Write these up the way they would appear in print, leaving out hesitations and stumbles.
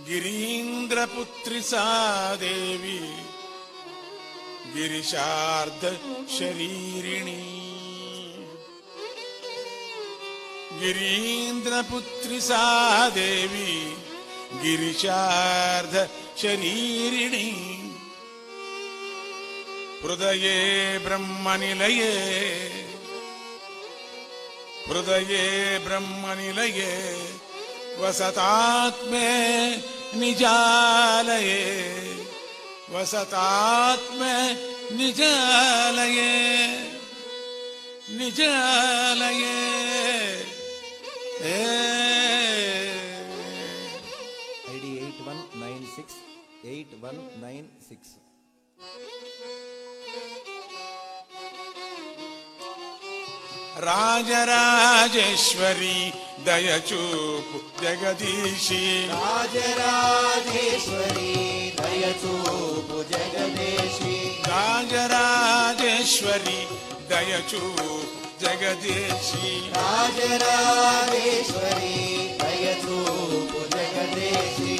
गिरीन्द्रपुत्री सा देवी गिरिशार्ध शरीरिणी गिरीन्द्रपुत्री सा देवी गिरिशार्ध शरीरिणी हृदये ब्रह्मनिलये वसतात्मे निजालये वसतात्मे निजालये निजालये 8196 राजराजेश्वरी दयचूपु जगदीशी राजराजेश्वरी दयचूपु जगदीशी राजराजेश्वरी दयचूपु जगदीशी राजराजेश्वरी दयचूपु जगदीशी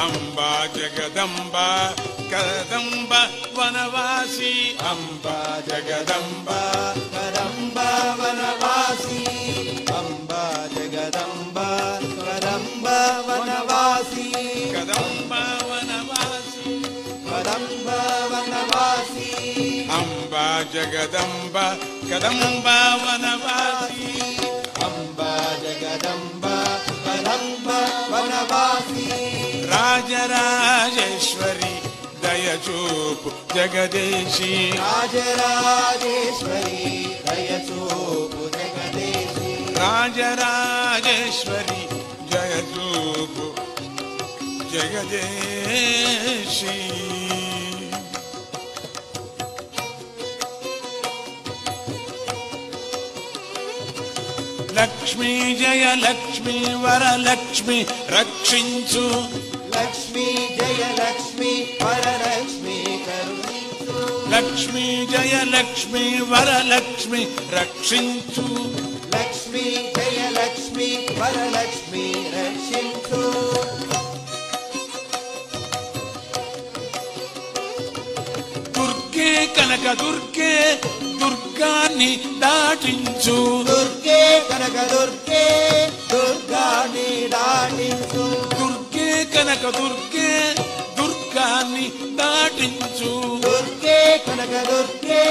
अंबा जगदंबा कदंबा वनवासी अंबा जगदंबा कदंबा वनवासी अंबा जगदंबा कदंबा वनवासी कदंबा वनवासी कदंबा वनवासी अंबा जगदंबा कदंबा वनवासी अंबा जगदंबा कदंबा वनवासी राजराजेश्वरी दयचूपु जगदीशी राजराजेश्वरी दयचूपु जगदीशी राजराजेश्वरी दयचूपु जगदीशी लक्ष्मी जय लक्ष्मी वरलक्ष्मी रक्षिंचु लक्ष्मी जय लक्ष्मी वरलक्ष्मी करुणिंचु लक्ष्मी जय लक्ष्मी वरलक्ष्मी रक्षिंचु लक्ष्मी जय लक्ष्मी वरलक्ष्मी रक्षिंचु दुर्गे कनक दुर्गे दुर्गानि दाटिंचु दुर्गे कनक दुर्गे दुर्गानि दाटिंचु दुर्गे कनक दुर्गे दुर्गानि दाटिंचु दुर्गे कनक दुर्गे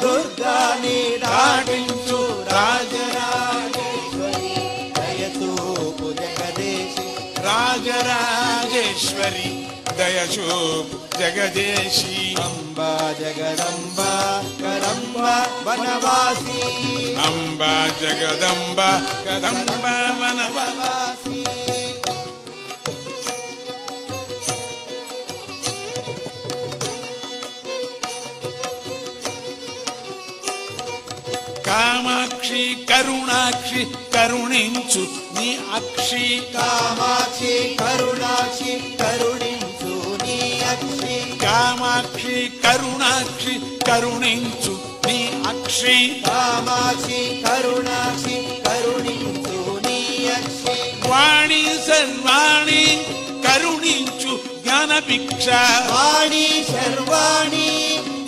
दुर्गानि दाटिंचु राजराजेश्वरी दयचूपु जगदीशी राजराजेश्वरी दयचूपु जगदीशी अंबा जगदंबा कदंबा वनवासी अंबा जगदंबा कदंबा वनवासी कामाक्षी करुणाक्षी करुणिंचु नी अक्षी कामाक्षी करुणाक्षी करुणिंचु नी अक्षी कामाक्षी करुणाक्षी करुणिंचु नी अक्षी कामाक्षी करुणाक्षी करुणिंचु नी अक्षी वाणी सर्वाणि करुणिंचु ज्ञानभिक्ष वाणी सर्वाणि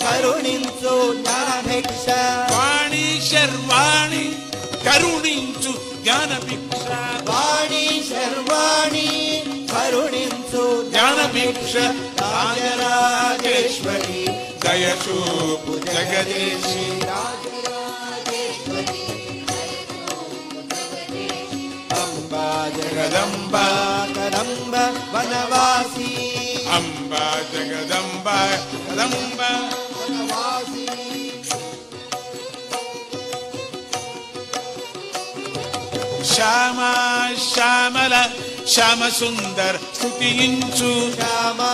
करुणिंचु ज्ञानभिक्ष वाणी सर्वाणि करुणिंचु ज्ञानभिक्ष वाणी सर्वाणि करुणिंचु ज्ञानभिक्ष राजराजेश्वरी दयचूपु जगदीशी राजराजेश्वरी अंबा जगदंबा कदंबा वनवासी अंबा जगदंबा कदंबा वनवासी श्यामा श्यामल श्याम सुंदर स्तुतिंचु श्यामा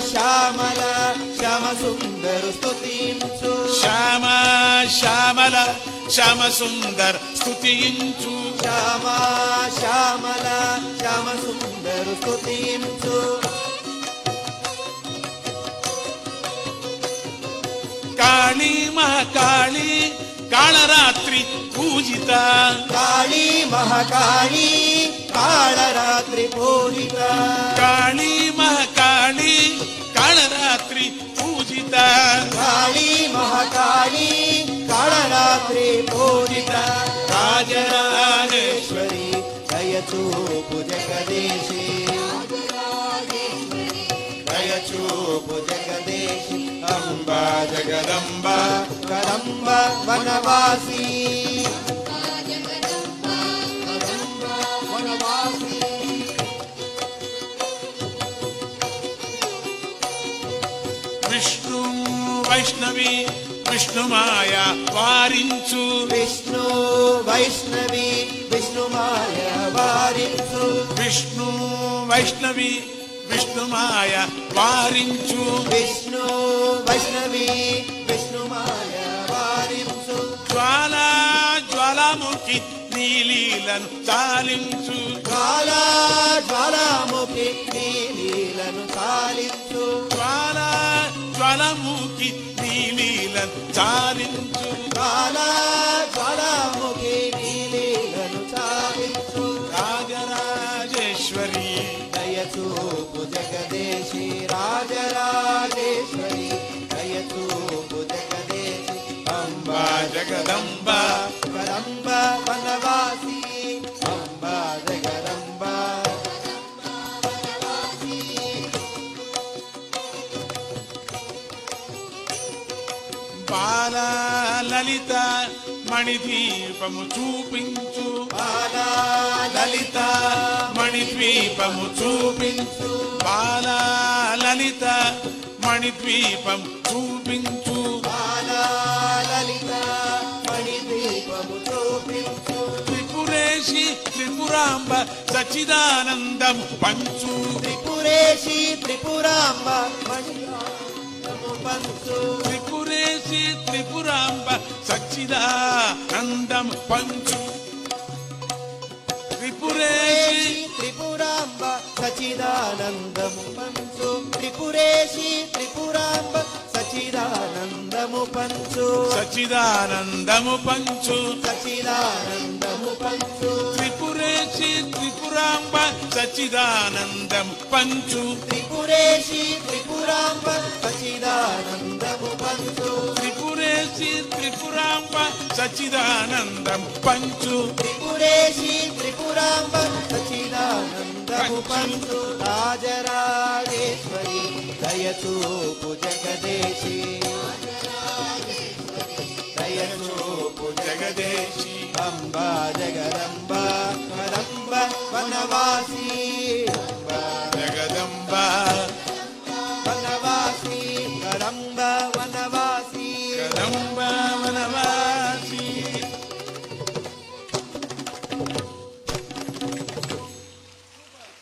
श्यामल श्याम सुंदर स्तुतिंचु श्यामा श्यामल श्याम सुंदर स्तुतिंचु श्यामा श्यामल श्याम सुंदर स्तुतिंचु काली महाकाली कालरात्रि पूजिता काली మహాకాళీ కాళరాత్రి పూజిత కాళీ మహాకాళీ కాళరాత్రి పూజిత కాళీ మహాకాళీ కాళరాత్రి పూజిత రాజరాజేశ్వరి దయచూపు జగదేశి దయచూపు జగదేశి అంబా జగదంబ కదంబ వనవాసి విష్ణు వైష్ణవి విష్ణుమాయ వారించు విష్ణు వైష్ణవి విష్ణుమాయ వారించు విష్ణు వైష్ణవి విష్ణుమాయ వారించు విష్ణు వైష్ణవి విష్ణుమాయ వారించు జ్వాలా జ్వాలాముఖి నీలీలను చాలించు జ్వాలా జ్వాలాముఖి నీలీలను చాలించు జ్వాలా జ్వాలాముఖి నీలీలను చాలించు జ్వాలా జ్వాలాముఖి నీలీలను చాలించు రాజరాజేశ్వరి దయచూపు జగదేశి రాజరాజేశ్వరి దయచూపు జగదేశి అంబా జగదంబ జగదంబ వనవాసి అంబా జగదంబ బాల లలిత మణిద్వీపము చూపించు బాలా లలిత మణిద్వీపము చూపించు బాల లలిత మణిద్వీపము చూపించు బాలా లలిత మణిదీపము చూపించు త్రిపురేశి త్రిపురాంబ సచిదానందము పంచు త్రిపురేశి త్రిపురాంబ మణిదీపము పంచు త్రిపురేశి త్రిపురాంబ సచిదానందము పంచు త్రిపురేశి త్రిపురాంబ సచిదానందము పంచు త్రిపురేశి త్రిపురాంబ సచిదానందము పంచు సచిదానందము పంచు సచిదానందము పంచు త్రిపురేశి త్రిపురాంబ సచిదానందము పంచు త్రిపురేశి త్రిపురాంబ సచిదానందము పంచు త్రిపురేశి త్రిపురాంబ సచిదానందము పంచు త్రిపురేశి త్రిపురాంబ సచిదానందము పంచు రాజరాజేశ్వరి దయచూపు జగదేశి దయచూపు జగదేశి అంబా జగదంబ కదంబ వనవాసి అంబా జగదంబ వనవాసి కదంబ వన